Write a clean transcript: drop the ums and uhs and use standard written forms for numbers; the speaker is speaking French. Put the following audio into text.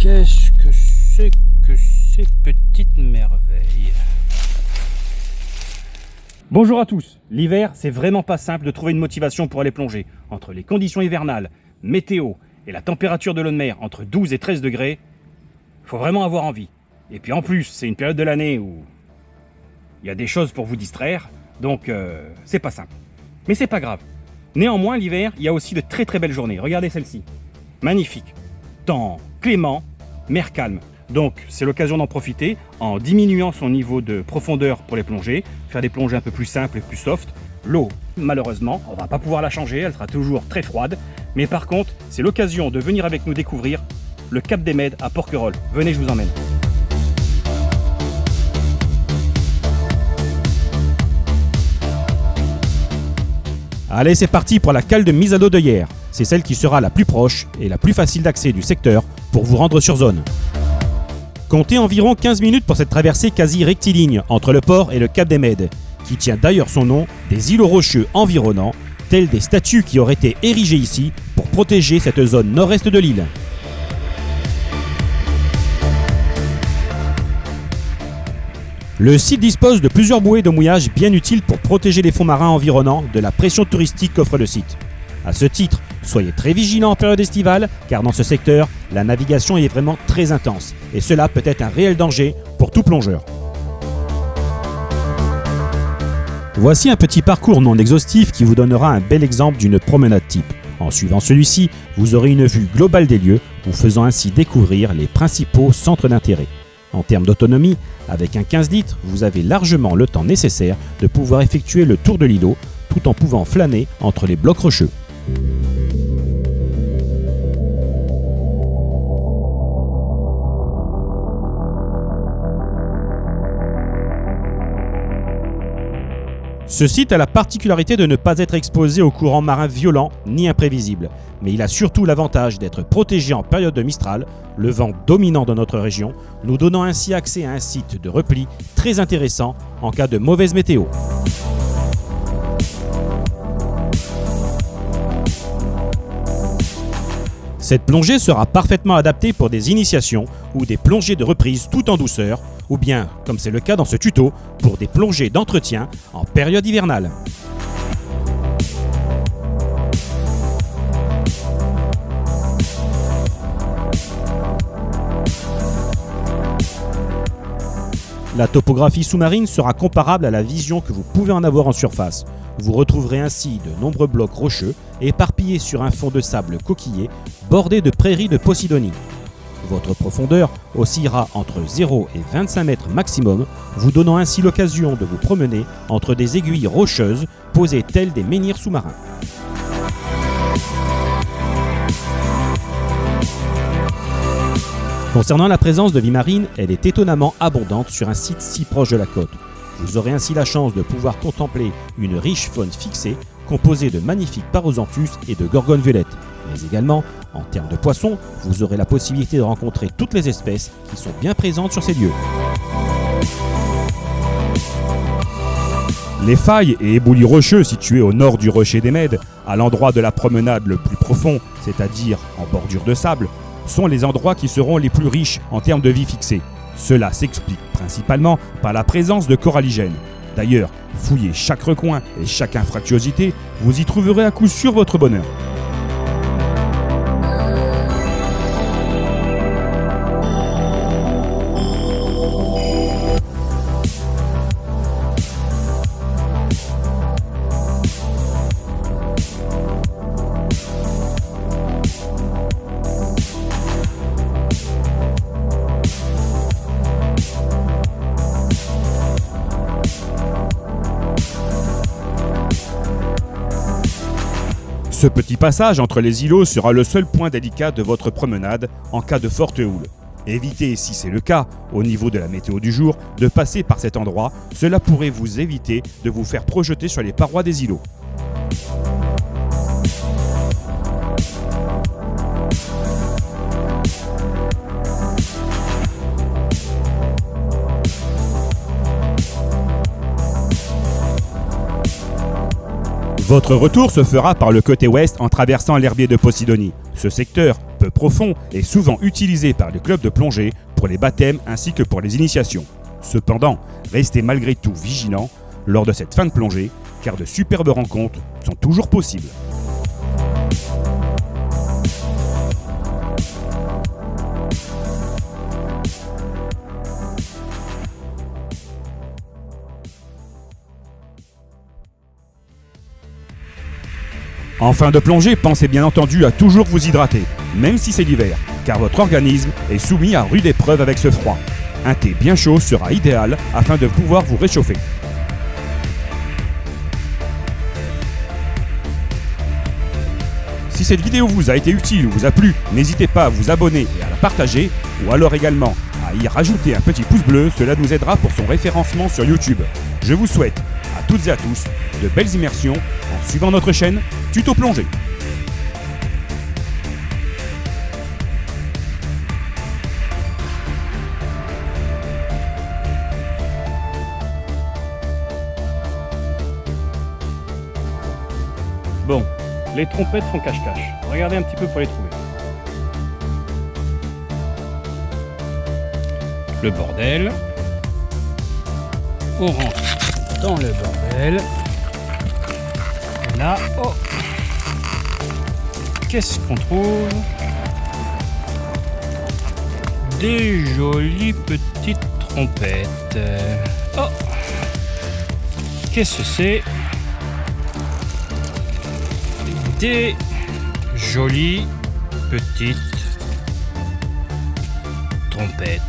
Qu'est-ce que c'est que ces petites merveilles? Bonjour à tous. L'hiver, c'est vraiment pas simple de trouver une motivation pour aller plonger. Entre les conditions hivernales, météo et la température de l'eau de mer entre 12 et 13 degrés, faut vraiment avoir envie. Et puis en plus, c'est une période de l'année où il y a des choses pour vous distraire, donc c'est pas simple. Mais c'est pas grave. Néanmoins, l'hiver, il y a aussi de très très belles journées. Regardez celle-ci. Magnifique. Temps clément, mer calme. Donc c'est l'occasion d'en profiter en diminuant son niveau de profondeur pour les plongées, faire des plongées un peu plus simples et plus soft. L'eau, malheureusement, on va pas pouvoir la changer, elle sera toujours très froide. Mais par contre, c'est l'occasion de venir avec nous découvrir le Cap des Mèdes à Porquerolles. Venez, je vous emmène. Allez, c'est parti pour la cale de mise à dos de hier. C'est celle qui sera la plus proche et la plus facile d'accès du secteur pour vous rendre sur zone. Comptez environ 15 minutes pour cette traversée quasi rectiligne entre le port et le Cap des Mèdes, qui tient d'ailleurs son nom des îlots rocheux environnants, tels des statues qui auraient été érigées ici pour protéger cette zone nord-est de l'île. Le site dispose de plusieurs bouées de mouillage bien utiles pour protéger les fonds marins environnants de la pression touristique qu'offre le site. A ce titre, soyez très vigilants en période estivale, car dans ce secteur, la navigation est vraiment très intense, et cela peut être un réel danger pour tout plongeur. Voici un petit parcours non exhaustif qui vous donnera un bel exemple d'une promenade type. En suivant celui-ci, vous aurez une vue globale des lieux, vous faisant ainsi découvrir les principaux centres d'intérêt. En termes d'autonomie, avec un 15 litres, vous avez largement le temps nécessaire de pouvoir effectuer le tour de l'îlot, tout en pouvant flâner entre les blocs rocheux. Ce site a la particularité de ne pas être exposé aux courants marins violents ni imprévisibles, mais il a surtout l'avantage d'être protégé en période de Mistral, le vent dominant de notre région, nous donnant ainsi accès à un site de repli très intéressant en cas de mauvaise météo. Cette plongée sera parfaitement adaptée pour des initiations ou des plongées de reprise tout en douceur, ou bien, comme c'est le cas dans ce tuto, pour des plongées d'entretien en période hivernale. La topographie sous-marine sera comparable à la vision que vous pouvez en avoir en surface. Vous retrouverez ainsi de nombreux blocs rocheux éparpillés sur un fond de sable coquillé bordé de prairies de Posidonie. Votre profondeur oscillera entre 0 et 25 mètres maximum, vous donnant ainsi l'occasion de vous promener entre des aiguilles rocheuses posées telles des menhirs sous-marins. Concernant la présence de vie marine, elle est étonnamment abondante sur un site si proche de la côte. Vous aurez ainsi la chance de pouvoir contempler une riche faune fixée composée de magnifiques Paroxanthus et de gorgones violettes. Mais également, en termes de poissons, vous aurez la possibilité de rencontrer toutes les espèces qui sont bien présentes sur ces lieux. Les failles et éboulis rocheux situés au nord du rocher des Mèdes, à l'endroit de la promenade le plus profond, c'est-à-dire en bordure de sable, sont les endroits qui seront les plus riches en termes de vie fixée. Cela s'explique principalement par la présence de coralligènes. D'ailleurs, fouillez chaque recoin et chaque infractuosité, vous y trouverez à coup sûr votre bonheur. Ce petit passage entre les îlots sera le seul point délicat de votre promenade en cas de forte houle. Évitez, si c'est le cas, au niveau de la météo du jour, de passer par cet endroit, cela pourrait vous éviter de vous faire projeter sur les parois des îlots. Votre retour se fera par le côté ouest en traversant l'herbier de Posidonie. Ce secteur, peu profond est souvent utilisé par les clubs de plongée pour les baptêmes ainsi que pour les initiations. Cependant, restez malgré tout vigilants lors de cette fin de plongée, car de superbes rencontres sont toujours possibles. En fin de plongée, pensez bien entendu à toujours vous hydrater, même si c'est l'hiver, car votre organisme est soumis à rude épreuve avec ce froid. Un thé bien chaud sera idéal afin de pouvoir vous réchauffer. Si cette vidéo vous a été utile ou vous a plu, n'hésitez pas à vous abonner et à la partager, ou alors également à y rajouter un petit pouce bleu, cela nous aidera pour son référencement sur YouTube. Je vous souhaite à toutes et à tous de belles immersions en suivant notre chaîne Tuto Plongée. Bon, les trompettes font cache-cache. Regardez un petit peu pour les trouver. Le bordel. On rentre dans le bordel. Et là, oh, qu'est-ce qu'on trouve? Des jolies petites trompettes. Oh, qu'est-ce que c'est? Des jolies petites trompettes.